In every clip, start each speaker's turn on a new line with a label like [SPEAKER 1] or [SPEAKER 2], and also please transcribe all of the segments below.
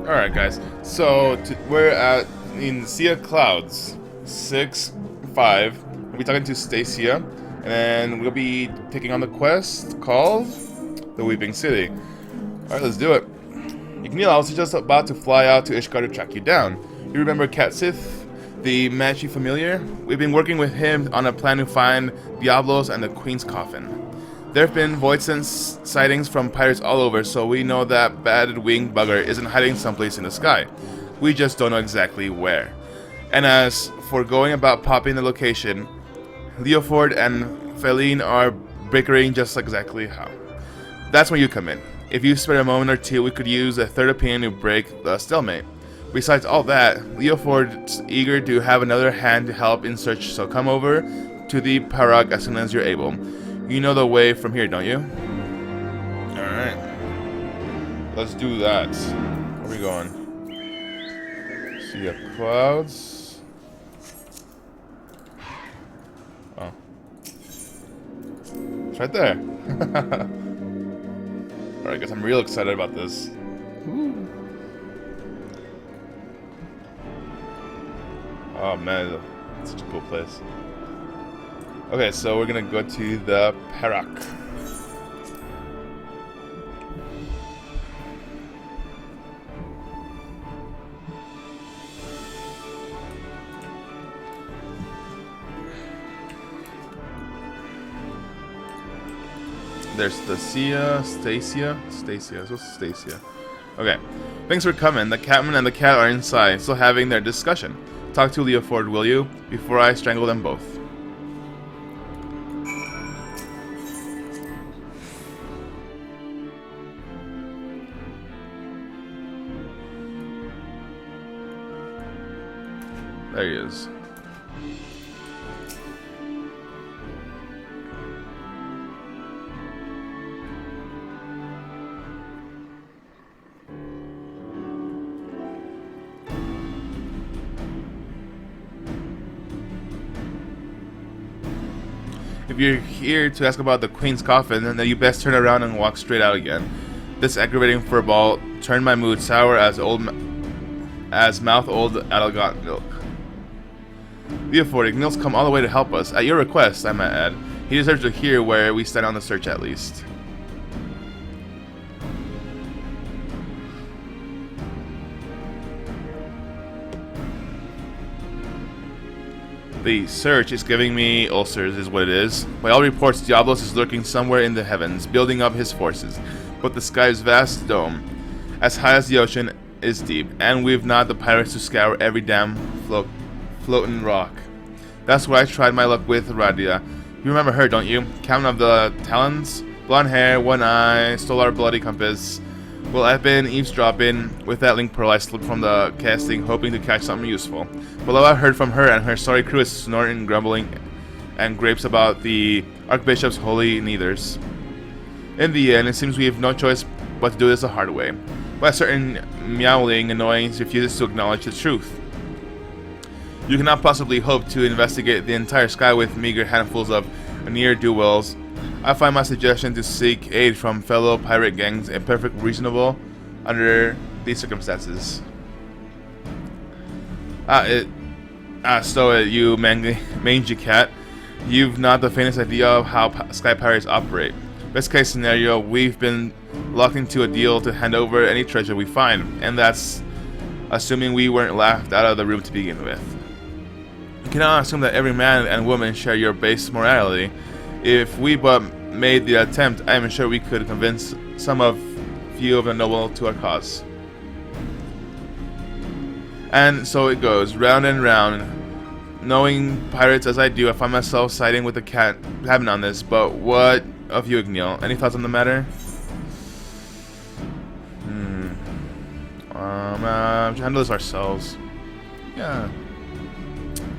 [SPEAKER 1] Alright guys, so we're in Sea of Clouds 6-5. We'll be talking to Stacia, and we'll be taking on the quest called the Weeping City. Alright, let's do it. Igneel, I was just about to fly out to Ishgard to track you down. You remember Cat Sith, the Mhach familiar? We've been working with him on a plan to find Diablos and the Queen's Coffin. There have been void sense sightings from pirates all over, so we know that batted winged bugger isn't hiding someplace in the sky. We just don't know exactly where. And as for going about popping the location, Leoford and Feline are bickering just exactly how. That's when you come in. If you spare a moment or two, we could use a third opinion to break the stalemate. Besides all that, Leoford's eager to have another hand to help in search, so come over to the Parag as soon as you're able. You know the way from here, don't you? Alright. Let's do that. Where are we going? Sea of Clouds. Oh. It's right there. Alright, guys, I'm real excited about this. Woo. Oh man, it's such a cool place. Okay, so we're gonna go to the Perak. There's Stacia. So Stacia. Okay, thanks for coming. The Catman and the cat are inside, still having their discussion. Talk to Leoford, will you? Before I strangle them both. There he is. If you're here to ask about the Queen's Coffin, then you best turn around and walk straight out again. This aggravating furball turned my mood sour as mouth old Adalgot milk. Leoford, Igneel's come all the way to help us. At your request, I might add. He deserves to hear where we stand on the search at least. The search is giving me ulcers, is what it is. By all reports, Diablos is lurking somewhere in the heavens, building up his forces. But the sky's vast dome, as high as the ocean, is deep, and we've not the pirates to scour every damn floating rock. That's where I tried my luck with Radia. You remember her, don't you? Captain of the Talons? Blonde hair, one eye, stole our bloody compass. Well, I've been eavesdropping. With that link pearl, I slipped from the casting, hoping to catch something useful. But all I heard from her and her sorry crew is snorting, grumbling, and grapes about the Archbishop's holy neithers. In the end, it seems we have no choice but to do this the hard way. But a certain meowling annoyance refuses to acknowledge the truth. You cannot possibly hope to investigate the entire sky with meager handfuls of ne'er-do-wells. I find my suggestion to seek aid from fellow pirate gangs a perfect reasonable under these circumstances. You mangy cat, you've not the faintest idea of how sky pirates operate. Best case scenario, we've been locked into a deal to hand over any treasure we find, and that's assuming we weren't laughed out of the room to begin with. You cannot assume that every man and woman share your base morality. If we but made the attempt, I am sure we could convince few of the noble to our cause. And so it goes, round and round. Knowing pirates as I do, I find myself siding with the cabin on this, but what of you, Igneel? Any thoughts on the matter? Handle this ourselves. Yeah.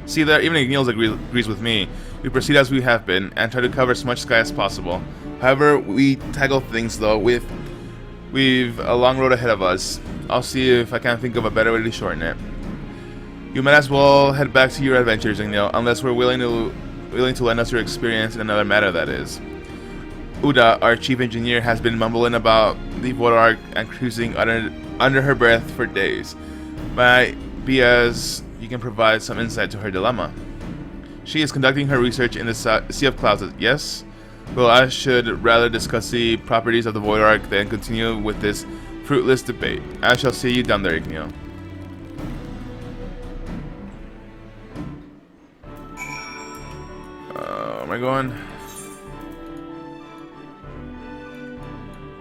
[SPEAKER 1] See there, even Igneel's agrees with me. We proceed as we have been, and try to cover as much sky as possible. However, we tackle things though, we've a long road ahead of us. I'll see if I can think of a better way to shorten it. You might as well head back to your adventures, Igneel, unless we're willing to lend us your experience in another matter, that is. Uda, our chief engineer, has been mumbling about the void arc and cruising under her breath for days. Might be as you can provide some insight to her dilemma. She is conducting her research in the Sea of Clouds, yes? Well, I should rather discuss the properties of the void arc than continue with this fruitless debate. I shall see you down there, Igneel. Where am I going?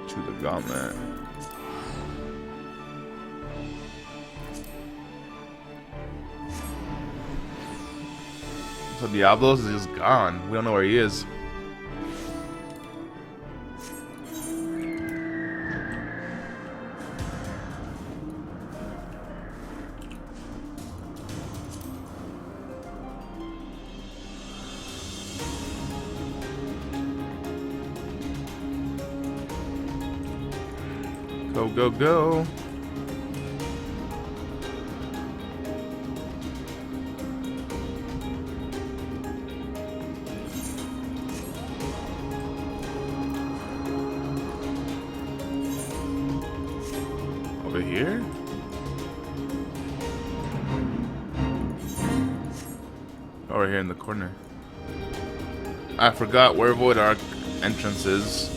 [SPEAKER 1] To the gauntlet. So Diablos is just gone. We don't know where he is. Go, go, go. Over here? Over here in the corner. I forgot where Void Arc entrance is.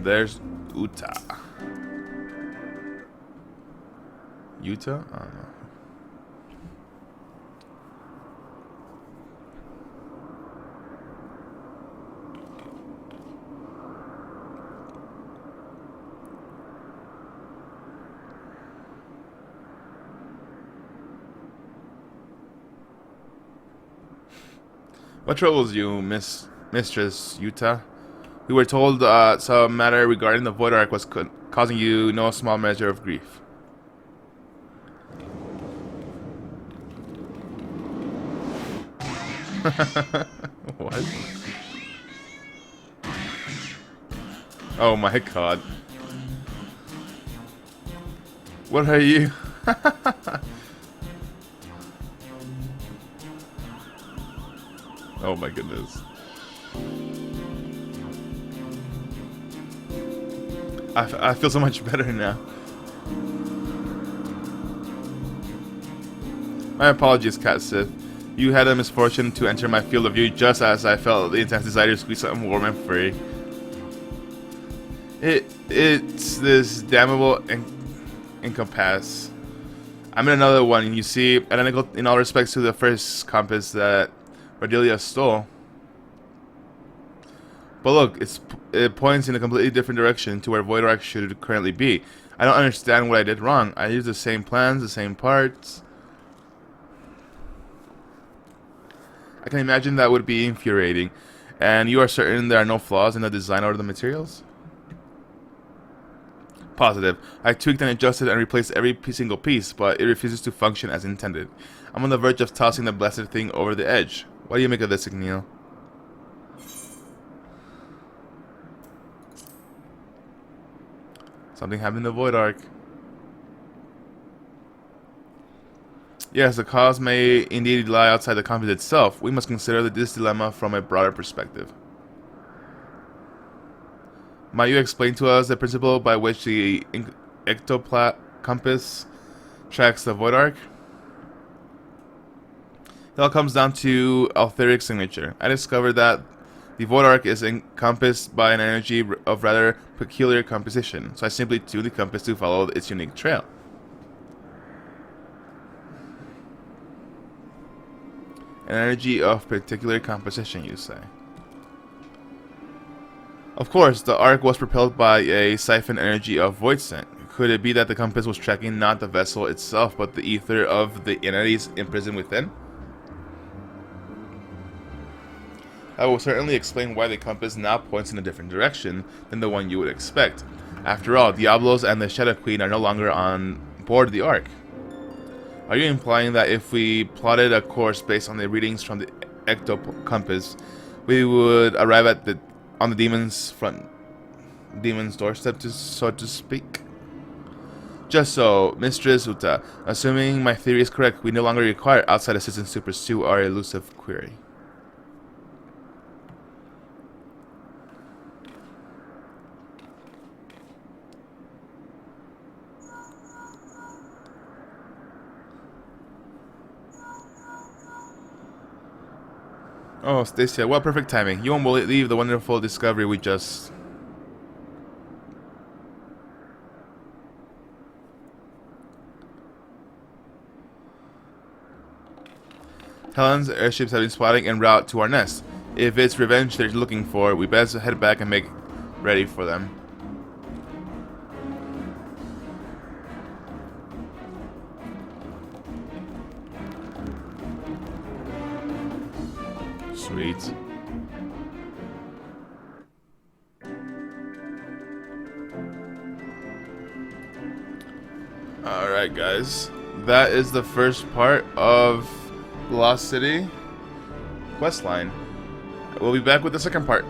[SPEAKER 1] There's Utah. Utah? I don't know. What troubles you, Mistress Utah? We were told some matter regarding the Void Arc was causing you no small measure of grief. What? Oh my god. What are you? Oh my goodness. I feel so much better now. My apologies, Cat Sith. You had the misfortune to enter my field of view just as I felt the intense desire to squeeze something warm and free. It's this damnable incompass. I'm in another one, you see, identical in all respects to the first compass that Cordelia stole. But look, it points in a completely different direction to where Void Arc should currently be. I don't understand what I did wrong. I used the same plans, the same parts. I can imagine that would be infuriating. And you are certain there are no flaws in the design or the materials? Positive. I tweaked and adjusted and replaced every single piece, but it refuses to function as intended. I'm on the verge of tossing the blessed thing over the edge. What do you make of this, Igneel? Something happened to Void Arc. Yes, the cause may indeed lie outside the compass itself. We must consider this dilemma from a broader perspective. Might you explain to us the principle by which the ectoplasm compass tracks the Void Arc? It all comes down to etheric signature. I discovered that the Void Arc is encompassed by an energy of rather peculiar composition, so I simply tune the compass to follow its unique trail. An energy of particular composition, you say? Of course, the arc was propelled by a siphon energy of void scent. Could it be that the compass was tracking not the vessel itself, but the ether of the entities imprisoned within? That will certainly explain why the compass now points in a different direction than the one you would expect. After all, Diablos and the Shadow Queen are no longer on board the arc. Are you implying that if we plotted a course based on the readings from the ecto compass, we would arrive at on the demon's doorstep, so to speak? Just so, Mistress Uta. Assuming my theory is correct, we no longer require outside assistance to pursue our elusive query. Oh, Stacia, what perfect timing. You won't believe the wonderful discovery we just... Helen's airships have been spotting en route to our nest. If it's revenge they're looking for, we best head back and make ready for them. Sweet. Alright guys, that is the first part of the Lost City questline. We'll be back with the second part.